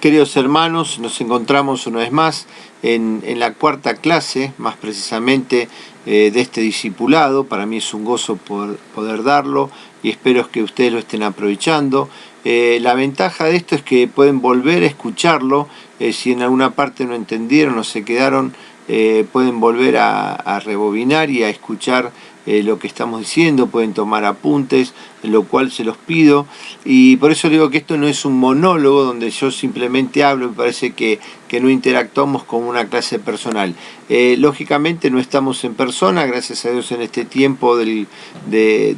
Queridos hermanos, nos encontramos una vez más en la cuarta clase, más precisamente de este discipulado. Para mí es un gozo poder darlo y espero que ustedes lo estén aprovechando. La ventaja de esto es que pueden volver a escucharlo, si en alguna parte no entendieron o se quedaron, pueden volver a rebobinar y a escuchar lo que estamos diciendo, pueden tomar apuntes, lo cual se los pido, y por eso digo que esto no es un monólogo donde yo simplemente hablo. Me parece que no interactuamos con una clase personal. Lógicamente no estamos en persona, gracias a Dios, en este tiempo de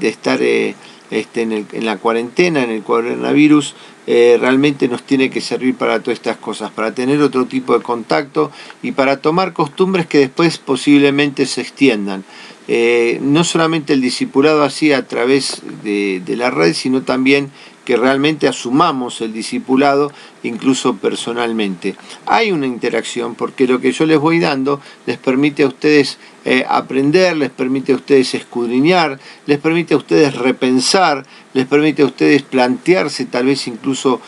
estar en la cuarentena, en el coronavirus. Realmente nos tiene que servir para todas estas cosas, para tener otro tipo de contacto y para tomar costumbres que después posiblemente se extiendan. No solamente el discipulado así a través de la red, sino también que realmente asumamos el discipulado incluso personalmente. Hay una interacción porque lo que yo les voy dando les permite a ustedes aprender, les permite a ustedes escudriñar, les permite a ustedes repensar, les permite a ustedes plantearse tal vez incluso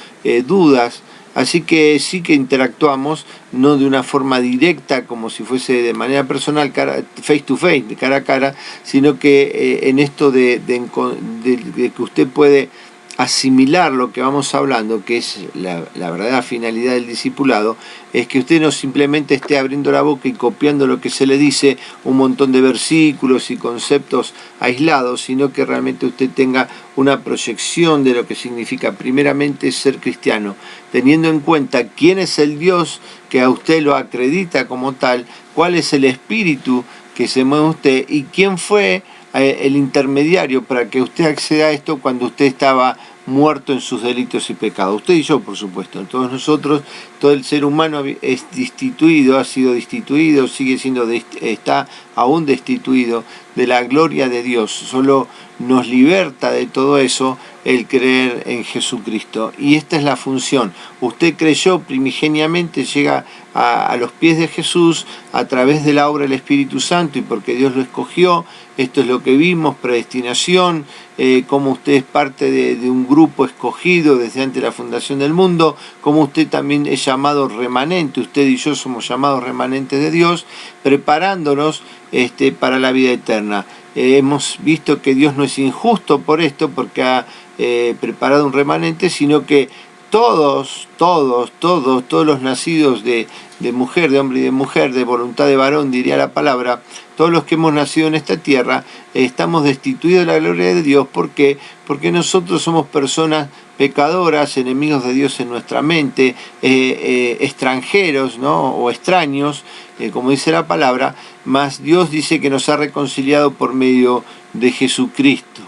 dudas. Así que sí que interactuamos, no de una forma directa como si fuese de manera personal, face to face, de cara a cara, sino que en esto de que usted puede asimilar lo que vamos hablando, que es la verdadera finalidad del discipulado, es que usted no simplemente esté abriendo la boca y copiando lo que se le dice, un montón de versículos y conceptos aislados, sino que realmente usted tenga una proyección de lo que significa primeramente ser cristiano, teniendo en cuenta quién es el Dios que a usted lo acredita como tal, cuál es el espíritu que se mueve en usted y quién fue el intermediario para que usted acceda a esto cuando usted estaba muerto en sus delitos y pecados. Usted y yo, por supuesto, todos nosotros, todo el ser humano es destituido, ha sido destituido, sigue siendo, está aún destituido de la gloria de Dios. Solo nos liberta de todo eso el creer en Jesucristo. Y esta es la función. Usted creyó primigeniamente, llega a los pies de Jesús a través de la obra del Espíritu Santo y porque Dios lo escogió. Esto es lo que vimos, predestinación, cómo usted es parte de un grupo escogido desde antes de la fundación del mundo, cómo usted también es llamado remanente, usted y yo somos llamados remanentes de Dios, preparándonos para la vida eterna. Hemos visto que Dios no es injusto por esto, porque ha preparado un remanente, sino que todos los nacidos de mujer, de hombre y de mujer, de voluntad de varón, diría la palabra, todos los que hemos nacido en esta tierra, estamos destituidos de la gloria de Dios. ¿Por qué? Porque nosotros somos personas pecadoras, enemigos de Dios en nuestra mente, extranjeros, ¿no? O extraños, como dice la palabra, mas Dios dice que nos ha reconciliado por medio de Jesucristo.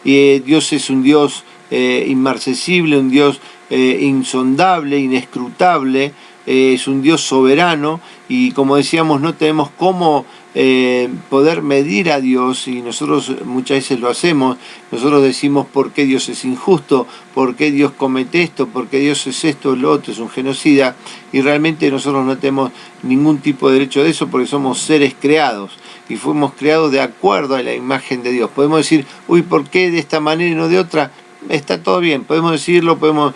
Y Dios es un Dios inmarcesible, un Dios insondable, inescrutable, es un Dios soberano, y como decíamos, no tenemos cómo poder medir a Dios, y nosotros muchas veces lo hacemos. Nosotros decimos por qué Dios es injusto, por qué Dios comete esto, por qué Dios es esto, lo otro, es un genocida, y realmente nosotros no tenemos ningún tipo de derecho de eso, porque somos seres creados y fuimos creados de acuerdo a la imagen de Dios. Podemos decir, uy, ¿por qué de esta manera y no de otra? Está todo bien, podemos decirlo, podemos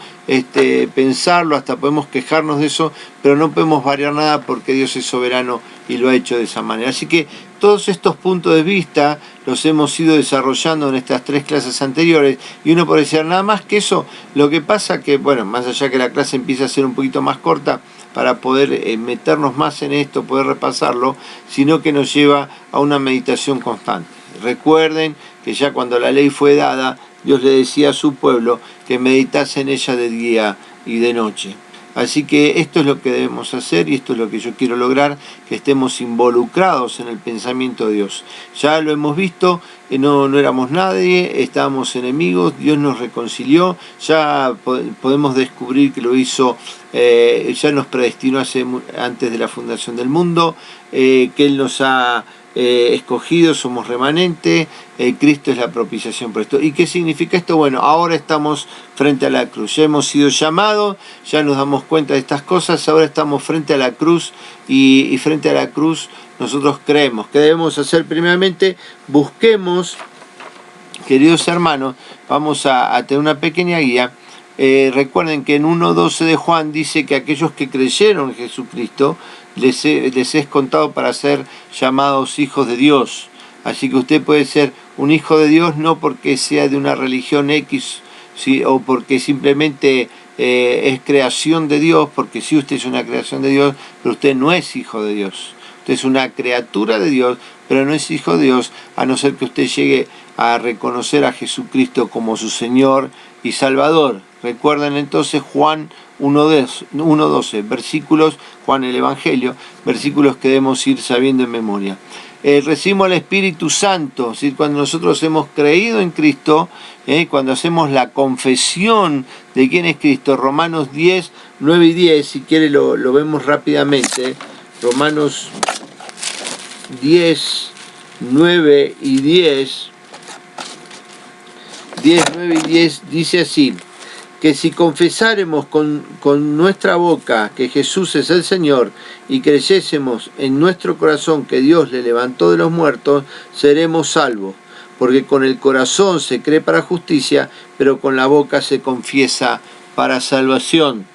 pensarlo, hasta podemos quejarnos de eso, pero no podemos variar nada porque Dios es soberano y lo ha hecho de esa manera. Así que todos estos puntos de vista los hemos ido desarrollando en estas 3 clases anteriores, y uno puede decir nada más que eso. Lo que pasa que, bueno, más allá que la clase empieza a ser un poquito más corta para poder meternos más en esto, poder repasarlo, sino que nos lleva a una meditación constante. Recuerden que ya cuando la ley fue dada, Dios le decía a su pueblo que meditase en ella de día y de noche. Así que esto es lo que debemos hacer, y esto es lo que yo quiero lograr, que estemos involucrados en el pensamiento de Dios. Ya lo hemos visto, no éramos nadie, estábamos enemigos, Dios nos reconcilió, ya podemos descubrir que lo hizo, ya nos predestinó antes de la fundación del mundo, que Él nos ha escogidos, somos remanente, Cristo es la propiciación por esto. ¿Y qué significa esto? Bueno, ahora estamos frente a la cruz, ya hemos sido llamados, ya nos damos cuenta de estas cosas, ahora estamos frente a la cruz, y frente a la cruz nosotros creemos. ¿Qué debemos hacer? Primeramente, busquemos, queridos hermanos, vamos a tener una pequeña guía, Recuerden que en 1.12 de Juan dice que aquellos que creyeron en Jesucristo les es contado para ser llamados hijos de Dios. Así que usted puede ser un hijo de Dios no porque sea de una religión X, ¿sí? O porque simplemente es creación de Dios, porque sí, usted es una creación de Dios, pero usted no es hijo de Dios. Usted es una criatura de Dios, pero no es hijo de Dios, a no ser que usted llegue a reconocer a Jesucristo como su Señor y Salvador. Recuerden entonces Juan 1.12, versículos, Juan el Evangelio, versículos que debemos ir sabiendo en memoria. Recibimos el Espíritu Santo, ¿sí? Cuando nosotros hemos creído en Cristo, cuando hacemos la confesión de quién es Cristo, Romanos 10, 9 y 10, si quiere lo vemos rápidamente, Romanos 10, 9 y 10, 9 y 10 dice así, que si confesáremos con nuestra boca que Jesús es el Señor y creyésemos en nuestro corazón que Dios le levantó de los muertos, seremos salvos. Porque con el corazón se cree para justicia, pero con la boca se confiesa para salvación.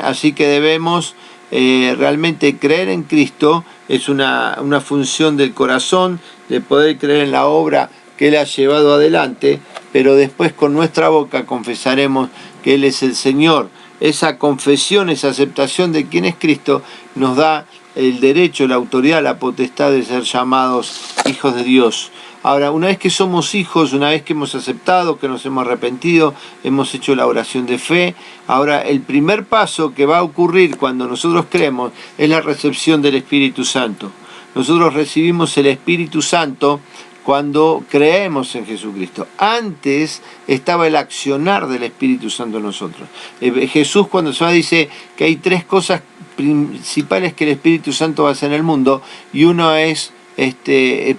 Así que debemos realmente creer en Cristo, es una función del corazón, de poder creer en la obra que Él ha llevado adelante, pero después con nuestra boca confesaremos que Él es el Señor. Esa confesión, esa aceptación de quién es Cristo, nos da el derecho, la autoridad, la potestad de ser llamados hijos de Dios. Ahora, una vez que somos hijos, una vez que hemos aceptado, que nos hemos arrepentido, hemos hecho la oración de fe, ahora el primer paso que va a ocurrir cuando nosotros creemos es la recepción del Espíritu Santo. Nosotros recibimos el Espíritu Santo cuando creemos en Jesucristo. Antes estaba el accionar del Espíritu Santo en nosotros. Jesús cuando se va dice que hay tres cosas principales que el Espíritu Santo va a hacer en el mundo, y uno es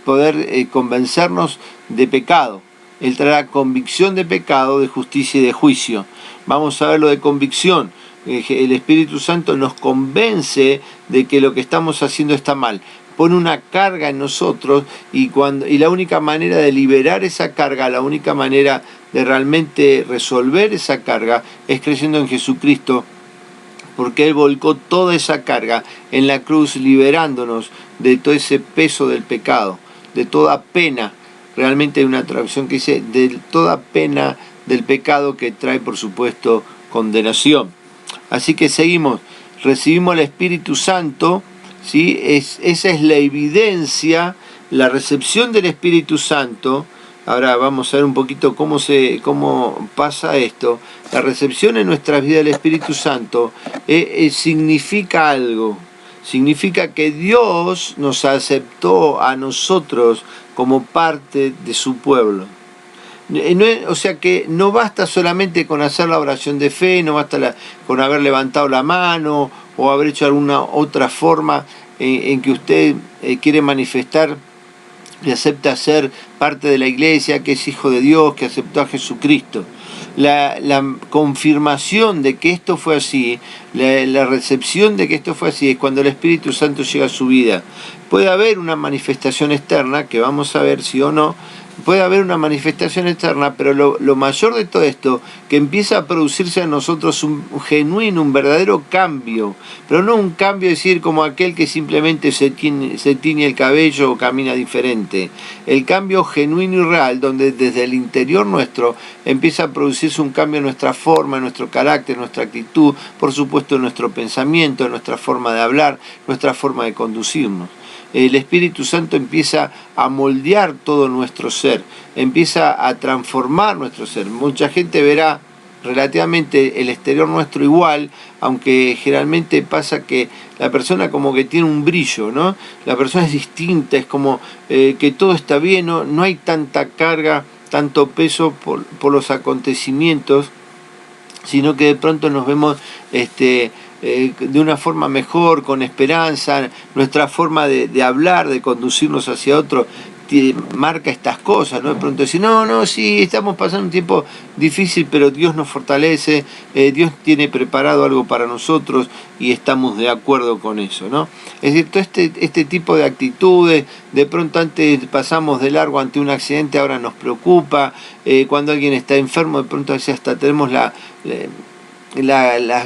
poder convencernos de pecado. Él traerá convicción de pecado, de justicia y de juicio. Vamos a ver lo de convicción. El Espíritu Santo nos convence de que lo que estamos haciendo está mal. Pone una carga en nosotros y la única manera de liberar esa carga, la única manera de realmente resolver esa carga es creyendo en Jesucristo, porque Él volcó toda esa carga en la cruz, liberándonos de todo ese peso del pecado, de toda pena. Realmente hay una traducción que dice de toda pena del pecado, que trae por supuesto condenación. Así que seguimos, recibimos el Espíritu Santo, ¿sí? Esa es la evidencia, la recepción del Espíritu Santo. Ahora vamos a ver un poquito cómo pasa esto. La recepción en nuestras vidas del Espíritu Santo significa algo. Significa que Dios nos aceptó a nosotros como parte de su pueblo. O sea que no basta solamente con hacer la oración de fe, no basta con haber levantado la mano o haber hecho alguna otra forma en que usted quiere manifestar y acepta ser parte de la iglesia, que es hijo de Dios, que aceptó a Jesucristo. La confirmación de que esto fue así, la recepción de que esto fue así, es cuando el Espíritu Santo llega a su vida. Puede haber una manifestación externa, que vamos a ver si o no, puede haber una manifestación externa, pero lo mayor de todo esto, que empieza a producirse en nosotros un genuino, un verdadero cambio, pero no un cambio, decir, como aquel que simplemente se tiñe el cabello o camina diferente. El cambio genuino y real, donde desde el interior nuestro empieza a producirse un cambio en nuestra forma, en nuestro carácter, en nuestra actitud, por supuesto en nuestro pensamiento, en nuestra forma de hablar, nuestra forma de conducirnos. El Espíritu Santo empieza a moldear todo nuestro ser, empieza a transformar nuestro ser. Mucha gente verá relativamente el exterior nuestro igual, aunque generalmente pasa que la persona como que tiene un brillo, ¿no? La persona es distinta, es como que todo está bien, no hay tanta carga, tanto peso por los acontecimientos, sino que de pronto nos vemos de una forma mejor, con esperanza, nuestra forma de hablar, de conducirnos hacia otro, marca estas cosas, ¿no? De pronto decir, no, sí, estamos pasando un tiempo difícil, pero Dios nos fortalece, Dios tiene preparado algo para nosotros y estamos de acuerdo con eso, ¿no? Es decir, todo este tipo de actitudes, de pronto antes pasamos de largo ante un accidente, ahora nos preocupa, cuando alguien está enfermo, de pronto hasta tenemos las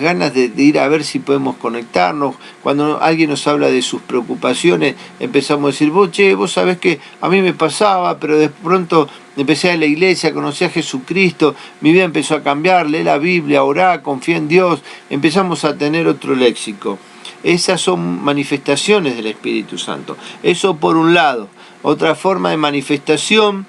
ganas de ir a ver si podemos conectarnos. Cuando alguien nos habla de sus preocupaciones, empezamos a decir, vos sabés que a mí me pasaba, pero de pronto empecé a ir a la iglesia, conocí a Jesucristo, mi vida empezó a cambiar, lee la Biblia, orá, confía en Dios, empezamos a tener otro léxico. Esas son manifestaciones del Espíritu Santo. Eso por un lado. Otra forma de manifestación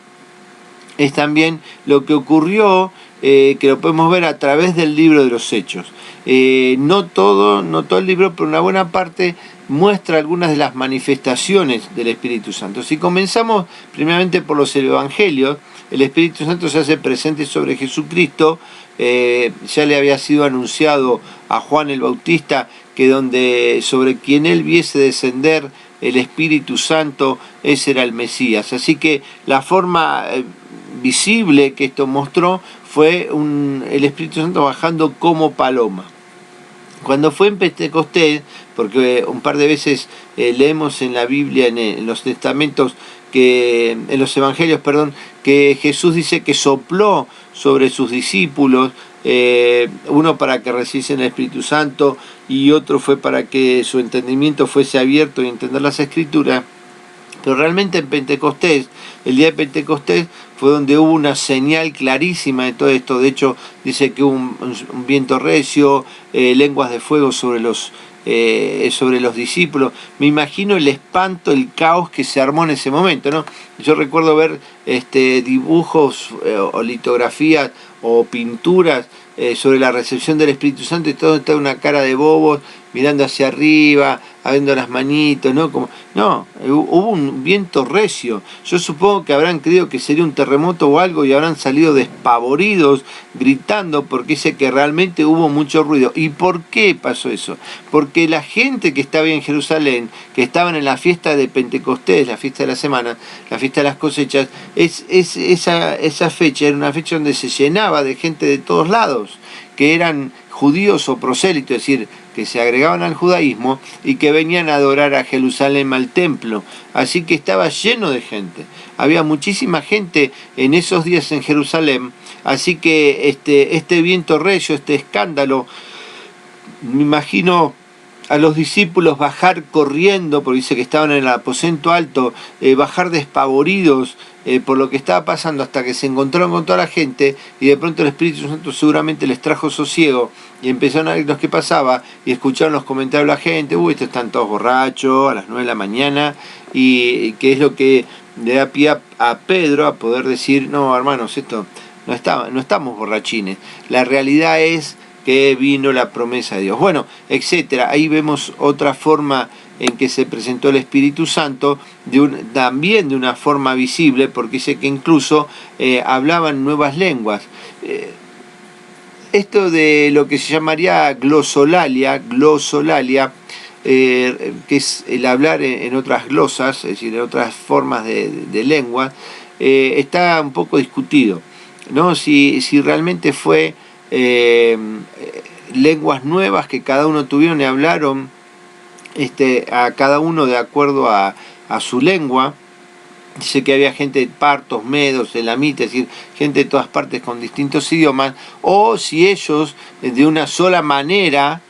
es también lo que ocurrió, que lo podemos ver a través del libro de los Hechos. No todo el libro, pero una buena parte muestra algunas de las manifestaciones del Espíritu Santo. Si comenzamos primeramente por los evangelios, el Espíritu Santo se hace presente sobre Jesucristo. Ya le había sido anunciado a Juan el Bautista que sobre quien él viese descender el Espíritu Santo, ese era el Mesías. Así que la forma visible que esto mostró fue el Espíritu Santo bajando como paloma. Cuando fue en Pentecostés, porque un par de veces leemos en la Biblia, en los testamentos, en los evangelios, que Jesús dice que sopló sobre sus discípulos, uno para que recibiesen el Espíritu Santo y otro fue para que su entendimiento fuese abierto y entender las Escrituras. Pero realmente en Pentecostés, el día de Pentecostés, fue donde hubo una señal clarísima de todo esto. De hecho, dice que hubo un viento recio, lenguas de fuego sobre los discípulos. Me imagino el espanto, el caos que se armó en ese momento, ¿no? Yo recuerdo ver dibujos o litografías o pinturas sobre la recepción del Espíritu Santo y todo está una cara de bobos mirando hacia arriba, abriendo las manitos, ¿no? Hubo un viento recio. Yo supongo que habrán creído que sería un terremoto o algo y habrán salido despavoridos, gritando, porque dice que realmente hubo mucho ruido. ¿Y por qué pasó eso? Porque la gente que estaba en Jerusalén, que estaban en la fiesta de Pentecostés, la fiesta de la semana, la fiesta de las cosechas, esa fecha era una fecha donde se llenaba de gente de todos lados, que eran judíos o prosélitos, es decir, que se agregaban al judaísmo y que venían a adorar a Jerusalén, al templo. Así que estaba lleno de gente. Había muchísima gente en esos días en Jerusalén. Así que este viento recio, este escándalo, me imagino a los discípulos bajar corriendo, porque dice que estaban en el aposento alto, bajar despavoridos por lo que estaba pasando, hasta que se encontraron con toda la gente y de pronto el Espíritu Santo seguramente les trajo sosiego y empezaron a ver lo que pasaba y escucharon los comentarios de la gente. Estos están todos borrachos a las 9 de la mañana, y que es lo que le da pie a Pedro a poder decir, no hermanos, esto no estamos borrachines, la realidad es que vino la promesa de Dios, etcétera. Ahí vemos otra forma en que se presentó el Espíritu Santo, también de una forma visible, porque dice que incluso hablaban nuevas lenguas. Esto de lo que se llamaría glosolalia, que es el hablar en otras glosas, es decir, en otras formas de lengua, está un poco discutido, ¿no? Si realmente fue lenguas nuevas que cada uno tuvieron y hablaron a cada uno de acuerdo a su lengua. Dice que había gente de partos, medos, elamitas, es decir, gente de todas partes con distintos idiomas, o si ellos de una sola manera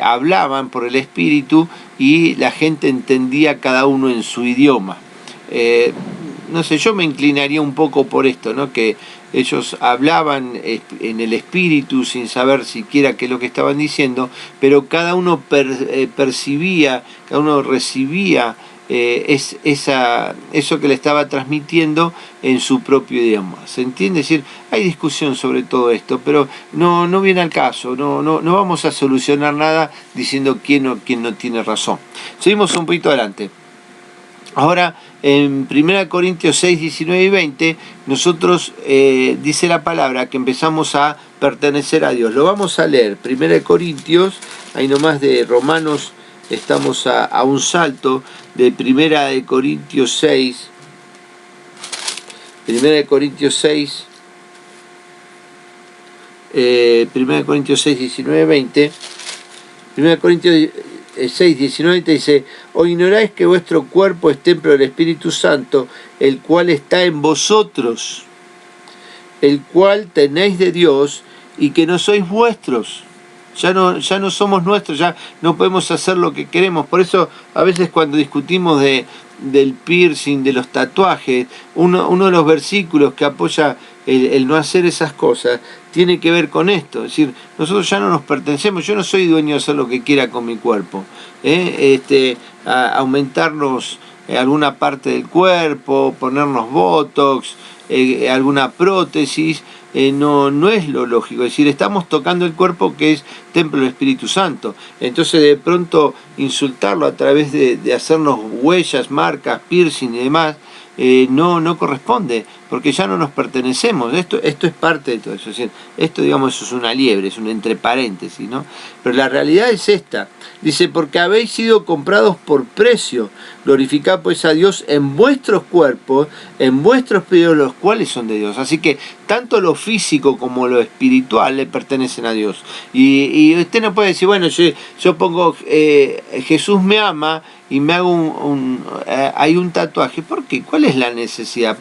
hablaban por el Espíritu y la gente entendía cada uno en su idioma. No sé, yo me inclinaría un poco por esto, ¿no? Que ellos hablaban en el Espíritu sin saber siquiera qué es lo que estaban diciendo, pero cada uno percibía, cada uno recibía eso que le estaba transmitiendo en su propio idioma. ¿Se entiende? Es decir, hay discusión sobre todo esto, pero no viene al caso, no vamos a solucionar nada diciendo quién no tiene razón. Seguimos un poquito adelante. Ahora, en 1 Corintios 6, 19 y 20, nosotros dice la palabra que empezamos a pertenecer a Dios. Lo vamos a leer. 1 Corintios, ahí nomás de Romanos, estamos a un salto de 1 Corintios 6, 1 Corintios 6, 1 Corintios 6, 19, 20, 1 Corintios 6, 19, 20 dice: ¿O ignoráis que vuestro cuerpo es templo del Espíritu Santo, el cual está en vosotros, el cual tenéis de Dios, y que no sois vuestros? Ya no somos nuestros, ya no podemos hacer lo que queremos. Por eso a veces cuando discutimos del piercing, de los tatuajes, uno de los versículos que apoya el no hacer esas cosas tiene que ver con esto. Es decir, nosotros ya no nos pertenecemos, yo no soy dueño de hacer lo que quiera con mi cuerpo. Aumentarnos alguna parte del cuerpo, ponernos botox, alguna prótesis, no es lo lógico. Es decir, estamos tocando el cuerpo que es templo del Espíritu Santo. Entonces de pronto insultarlo a través de hacernos huellas, marcas, piercing y demás, no corresponde, porque ya no nos pertenecemos. Esto es parte de todo eso. Es decir, esto, digamos, eso es una liebre, es un entre paréntesis, ¿no? Pero la realidad es esta. Dice: porque habéis sido comprados por precio, glorificad pues a Dios en vuestros cuerpos, en vuestros pedidos, los cuales son de Dios. Así que tanto lo físico como lo espiritual le pertenecen a Dios. Y usted no puede decir, bueno, yo pongo Jesús me ama y me hago hay un tatuaje. ¿Por qué? ¿Cuál es la necesidad?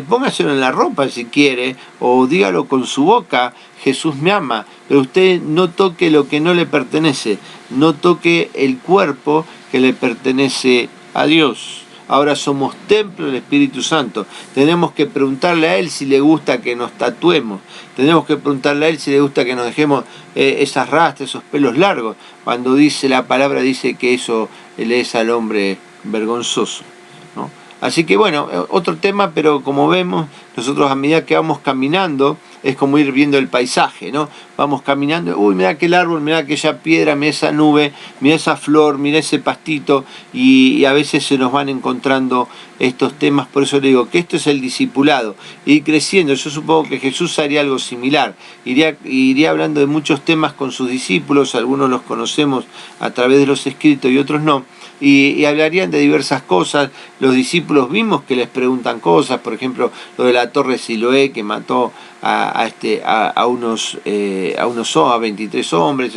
Póngaselo en la ropa si quiere, o dígalo con su boca: Jesús me ama. Pero usted no toque lo que no le pertenece, no toque el cuerpo que le pertenece a Dios. Ahora somos templo del Espíritu Santo. Tenemos que preguntarle a Él si le gusta que nos tatuemos. Tenemos que preguntarle a Él si le gusta que nos dejemos esas rastas, esos pelos largos. Cuando dice la palabra, dice que eso le es al hombre vergonzoso, ¿no? Así que bueno, otro tema, pero como vemos, nosotros a medida que vamos caminando, es como ir viendo el paisaje, ¿no? Vamos caminando, uy, mira aquel árbol, mira aquella piedra, mira esa nube, mira esa flor, mira ese pastito, y a veces se nos van encontrando estos temas. Por eso le digo que esto es el discipulado, ir creciendo. Yo supongo que Jesús haría algo similar, iría hablando de muchos temas con sus discípulos, algunos los conocemos a través de los escritos y otros no, y hablarían de diversas cosas. Los discípulos vimos que les preguntan cosas, por ejemplo, lo de la torre Siloé, que mató a 23 hombres,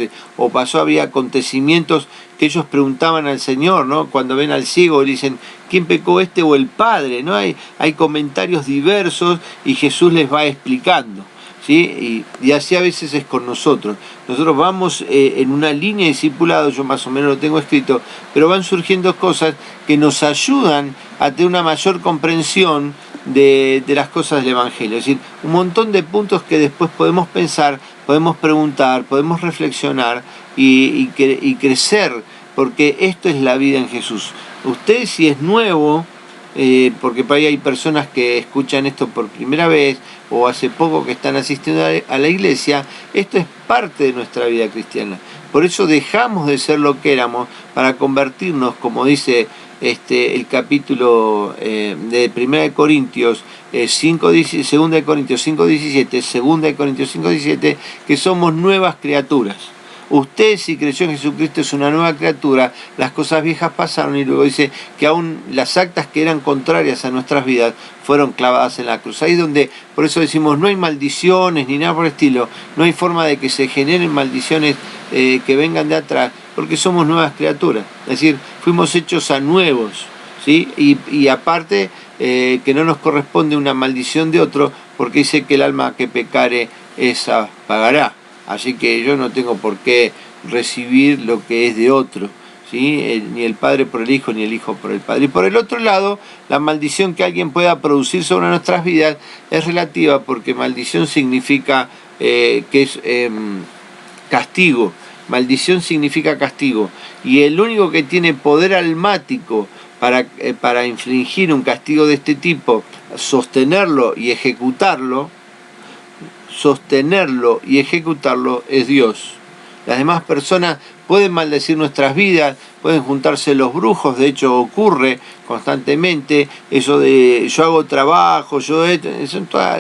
había acontecimientos que ellos preguntaban al Señor, ¿no? Cuando ven al ciego y dicen: ¿quién pecó, este o el padre? ¿No? Hay comentarios diversos y Jesús les va explicando, ¿sí? Y así a veces es con nosotros. Nosotros vamos en una línea de discipulado, yo más o menos lo tengo escrito, pero van surgiendo cosas que nos ayudan a tener una mayor comprensión de las cosas del Evangelio. Es decir, un montón de puntos que después podemos pensar, podemos preguntar, podemos reflexionar y crecer, porque esto es la vida en Jesús. Usted, si es nuevo, porque por ahí hay personas que escuchan esto por primera vez o hace poco que están asistiendo a la iglesia, esto es parte de nuestra vida cristiana. Por eso dejamos de ser lo que éramos para convertirnos, como dice el capítulo de 1 Corintios 5, 2 de Corintios 5:17, 2 de Corintios 5:17, que somos nuevas criaturas. Usted, si creyó en Jesucristo, es una nueva criatura. Las cosas viejas pasaron, y luego dice que aún las actas que eran contrarias a nuestras vidas fueron clavadas en la cruz. Ahí es donde, por eso decimos, no hay maldiciones ni nada por el estilo, no hay forma de que se generen maldiciones que vengan de atrás, porque somos nuevas criaturas. Es decir, fuimos hechos a nuevos, ¿sí? Y aparte, que no nos corresponde una maldición de otro, porque dice que el alma que pecare, esa pagará. Así que yo no tengo por qué recibir lo que es de otro, ¿sí? Ni el Padre por el Hijo, ni el Hijo por el Padre. Y por el otro lado, la maldición que alguien pueda producir sobre nuestras vidas es relativa, porque maldición significa que es castigo. Maldición significa castigo. Y el único que tiene poder almático para infligir un castigo de este tipo, sostenerlo y ejecutarlo, es Dios. Las demás personas pueden maldecir nuestras vidas, pueden juntarse los brujos, de hecho ocurre constantemente, eso de yo hago trabajo,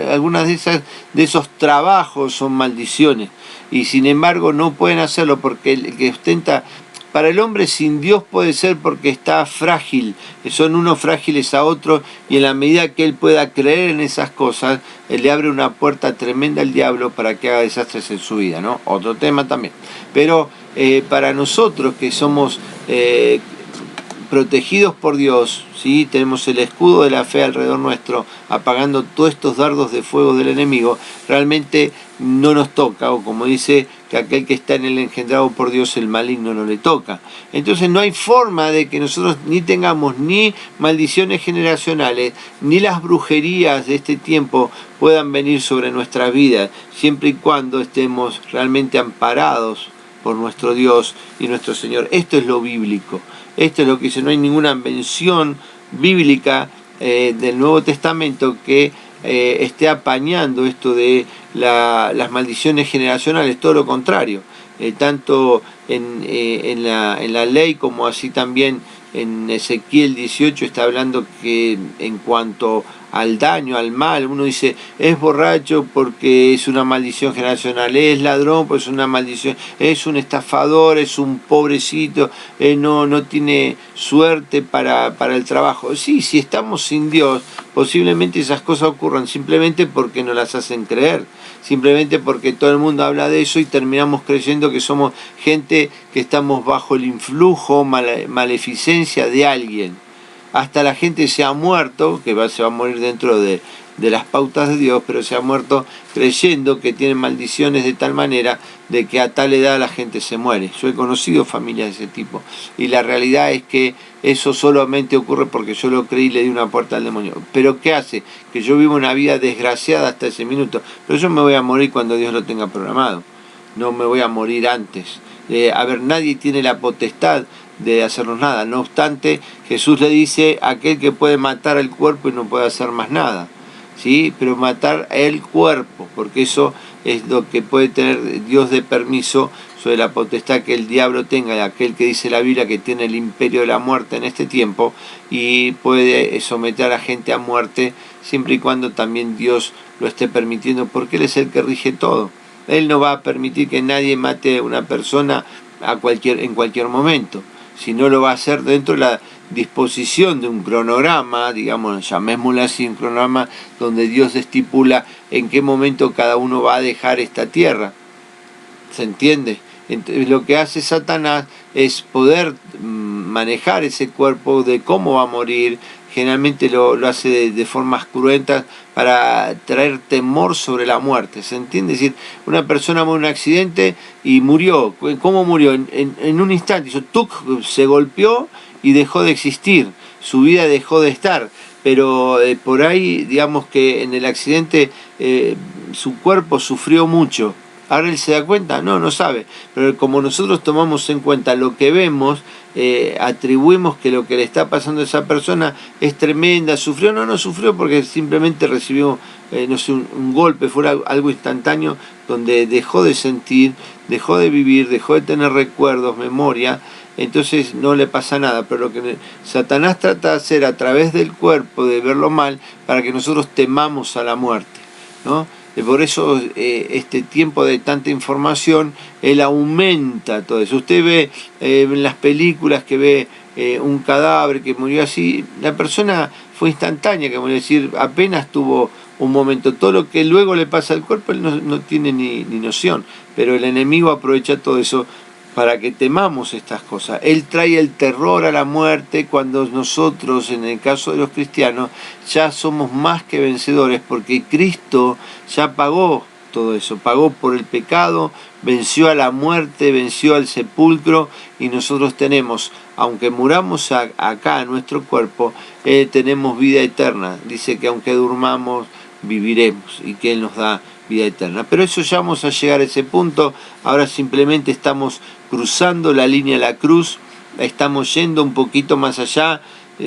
algunas de esos trabajos son maldiciones, y sin embargo no pueden hacerlo, porque el que ostenta, para el hombre sin Dios puede ser porque está frágil, son unos frágiles a otros, y en la medida que él pueda creer en esas cosas, él le abre una puerta tremenda al diablo para que haga desastres en su vida, ¿no? Otro tema también. Pero para nosotros que somos protegidos por Dios, ¿sí? Tenemos el escudo de la fe alrededor nuestro, apagando todos estos dardos de fuego del enemigo, realmente no nos toca, o como dice que aquel que está en el engendrado por Dios, el maligno no le toca. Entonces no hay forma de que nosotros ni tengamos ni maldiciones generacionales, ni las brujerías de este tiempo puedan venir sobre nuestra vida, siempre y cuando estemos realmente amparados por nuestro Dios y nuestro Señor. Esto es lo bíblico. Esto es lo que dice, no hay ninguna mención bíblica del Nuevo Testamento que esté apañando esto de las maldiciones generacionales, todo lo contrario. Tanto en la ley como así también en Ezequiel 18 está hablando que en cuanto al daño, al mal, uno dice, es borracho porque es una maldición generacional, es ladrón porque es una maldición, es un estafador, es un pobrecito, no tiene suerte para el trabajo. Sí, si estamos sin Dios, posiblemente esas cosas ocurran simplemente porque no las hacen creer, simplemente porque todo el mundo habla de eso y terminamos creyendo que somos gente que estamos bajo el influjo, maleficencia de alguien. Hasta la gente se ha muerto, que se va a morir dentro de las pautas de Dios, pero se ha muerto creyendo que tienen maldiciones de tal manera de que a tal edad la gente se muere. Yo he conocido familias de ese tipo, y la realidad es que eso solamente ocurre porque yo lo creí y le di una puerta al demonio. ¿Pero qué hace? Que yo vivo una vida desgraciada hasta ese minuto, pero yo me voy a morir cuando Dios lo tenga programado, no me voy a morir antes. Nadie tiene la potestad de hacernos nada. No obstante, Jesús le dice a aquel que puede matar el cuerpo y no puede hacer más nada, ¿sí? Pero matar el cuerpo, porque eso es lo que puede tener Dios de permiso sobre la potestad que el diablo tenga, aquel que dice la Biblia que tiene el imperio de la muerte en este tiempo y puede someter a la gente a muerte siempre y cuando también Dios lo esté permitiendo, porque Él es el que rige todo. Él no va a permitir que nadie mate a una persona en cualquier momento, sino lo va a hacer dentro de la disposición de un cronograma, digamos, llamémoslo así, un cronograma donde Dios estipula en qué momento cada uno va a dejar esta tierra. ¿Se entiende? Entonces, lo que hace Satanás es poder manejar ese cuerpo, de cómo va a morir. Generalmente lo hace de formas cruentas para traer temor sobre la muerte, ¿se entiende? Es decir, una persona muere en un accidente y murió. ¿Cómo murió? En un instante, se golpeó y dejó de existir, su vida dejó de estar, pero por ahí, digamos que en el accidente su cuerpo sufrió mucho. ¿Ahora él se da cuenta? No sabe. Pero como nosotros tomamos en cuenta lo que vemos, atribuimos que lo que le está pasando a esa persona es tremenda. ¿Sufrió? No sufrió porque simplemente recibió un golpe, fue algo instantáneo donde dejó de sentir, dejó de vivir, dejó de tener recuerdos, memoria. Entonces no le pasa nada. Pero lo que Satanás trata de hacer a través del cuerpo, de verlo mal, para que nosotros temamos a la muerte, ¿no? Por eso este tiempo de tanta información, él aumenta todo eso. Usted ve en las películas que ve un cadáver que murió así, la persona fue instantánea, que murió, es decir, apenas tuvo un momento. Todo lo que luego le pasa al cuerpo, él no tiene ni noción, pero el enemigo aprovecha todo eso para que temamos estas cosas. Él trae el terror a la muerte cuando nosotros, en el caso de los cristianos, ya somos más que vencedores, porque Cristo ya pagó todo eso, pagó por el pecado, venció a la muerte, venció al sepulcro, y nosotros tenemos, aunque muramos acá en nuestro cuerpo, tenemos vida eterna. Dice que aunque durmamos, viviremos, y que Él nos da vida eterna. Pero eso ya vamos a llegar a ese punto. Ahora simplemente estamos cruzando la línea de la cruz, estamos yendo un poquito más allá,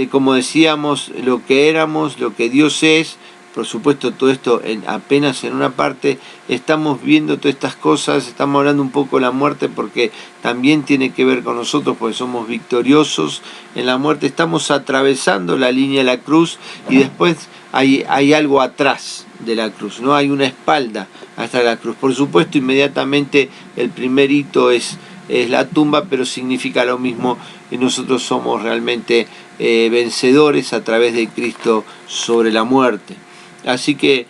como decíamos, lo que éramos, lo que Dios es. Por supuesto, todo esto apenas en una parte. Estamos viendo todas estas cosas, estamos hablando un poco de la muerte porque también tiene que ver con nosotros, porque somos victoriosos en la muerte. Estamos atravesando la línea de la cruz y después hay algo atrás de la cruz, ¿no? Hay una espalda hasta la cruz. Por supuesto, inmediatamente el primer hito es es la tumba, pero significa lo mismo, y nosotros somos realmente vencedores a través de Cristo sobre la muerte. Así que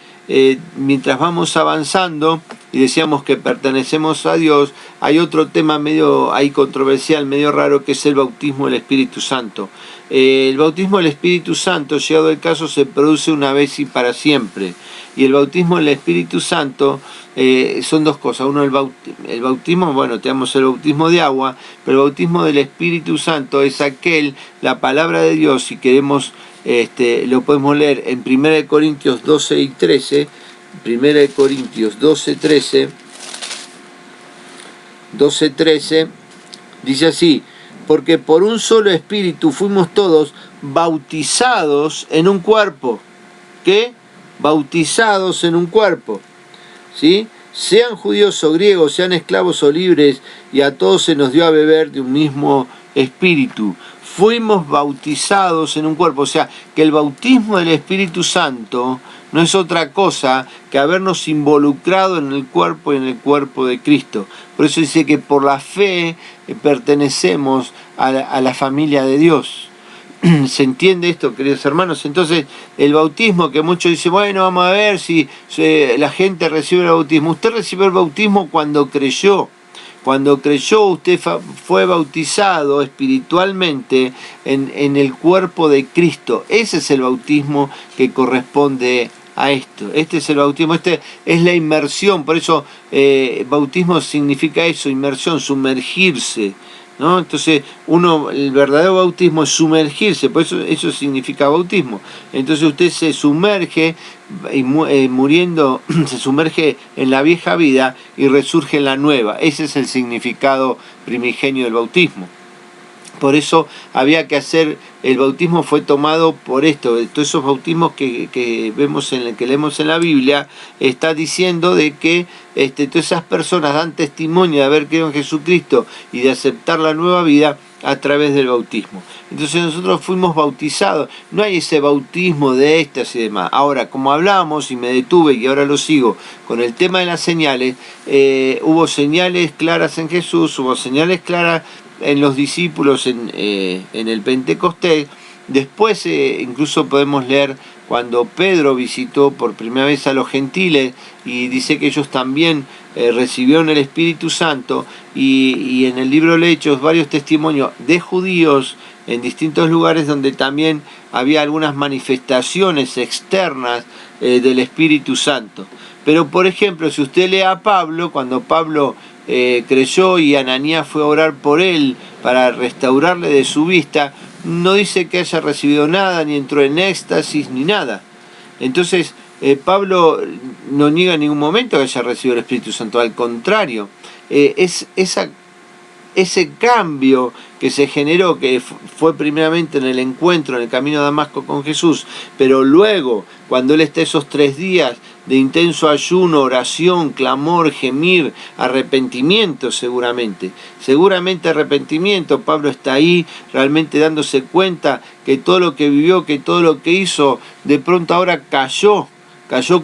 mientras vamos avanzando y decíamos que pertenecemos a Dios, hay otro tema medio ahí controversial, medio raro, que es el bautismo del Espíritu Santo. El bautismo del Espíritu Santo, llegado el caso, se produce una vez y para siempre. Y el bautismo del Espíritu Santo son dos cosas. Uno, el bautismo, bueno, tenemos el bautismo de agua, pero el bautismo del Espíritu Santo es aquel, la palabra de Dios, si queremos, lo podemos leer en 1 Corintios 12 y 13, 1 Corintios 12, 13, dice así: porque por un solo espíritu fuimos todos bautizados en un cuerpo. ¿Qué? Bautizados en un cuerpo, ¿sí? Sean judíos o griegos, sean esclavos o libres, y a todos se nos dio a beber de un mismo espíritu. Fuimos bautizados en un cuerpo, o sea, que el bautismo del Espíritu Santo no es otra cosa que habernos involucrado en el cuerpo y en el cuerpo de Cristo. Por eso dice que por la fe pertenecemos a la familia de Dios. ¿Se entiende esto, queridos hermanos? Entonces, el bautismo, que muchos dicen, bueno, vamos a ver si la gente recibe el bautismo. Usted recibió el bautismo cuando creyó. Cuando creyó, usted fue bautizado espiritualmente en el cuerpo de Cristo. Ese es el bautismo que corresponde a esto. Este es el bautismo, este es la inmersión. Por eso bautismo significa eso, inmersión, sumergirse, ¿no? Entonces, el verdadero bautismo es sumergirse, por eso significa bautismo. Entonces usted se sumerge y muriendo, se sumerge en la vieja vida y resurge en la nueva. Ese es el significado primigenio del bautismo. Por eso había que hacer, el bautismo fue tomado por esto, todos esos bautismos que leemos en la Biblia, está diciendo de que todas esas personas dan testimonio de haber creído en Jesucristo y de aceptar la nueva vida a través del bautismo. Entonces nosotros fuimos bautizados, no hay ese bautismo de éxtasis y demás. Ahora, como hablábamos y me detuve y ahora lo sigo con el tema de las señales, hubo señales claras en Jesús, hubo señales claras en los discípulos en el Pentecostés. Después incluso podemos leer cuando Pedro visitó por primera vez a los gentiles y dice que ellos también recibieron el Espíritu Santo, y en el libro de Hechos varios testimonios de judíos en distintos lugares donde también había algunas manifestaciones externas del Espíritu Santo. Pero por ejemplo, si usted lee a Pablo, cuando Pablo creyó y Ananías fue a orar por él para restaurarle de su vista, no dice que haya recibido nada, ni entró en éxtasis, ni nada. Entonces, Pablo no niega en ningún momento que haya recibido el Espíritu Santo, al contrario, ese cambio que se generó, que fue primeramente en el encuentro en el camino de Damasco con Jesús, pero luego, cuando él está esos 3 días de intenso ayuno, oración, clamor, gemir, arrepentimiento seguramente arrepentimiento. Pablo está ahí realmente dándose cuenta que todo lo que vivió, que todo lo que hizo, de pronto ahora cayó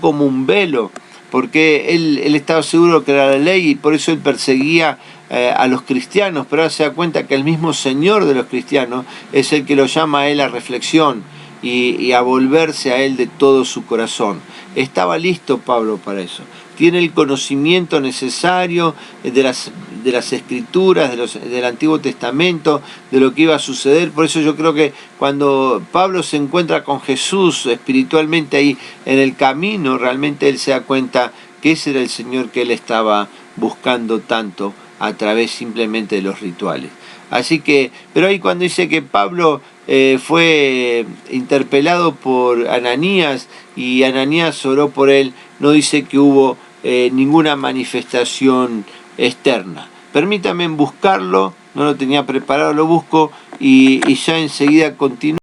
como un velo, porque él estaba seguro que era la ley y por eso él perseguía a los cristianos, pero ahora se da cuenta que el mismo Señor de los cristianos es el que lo llama a él a reflexión y a volverse a él de todo su corazón. Estaba listo Pablo para eso. Tiene el conocimiento necesario de las escrituras, del Antiguo Testamento, de lo que iba a suceder. Por eso yo creo que cuando Pablo se encuentra con Jesús espiritualmente ahí en el camino, realmente él se da cuenta que ese era el Señor que él estaba buscando tanto a través simplemente de los rituales. Así que, pero ahí cuando dice que Pablo fue interpelado por Ananías y Ananías oró por él, no dice que hubo ninguna manifestación externa. Permítame buscarlo, no lo tenía preparado, lo busco y ya enseguida continúo.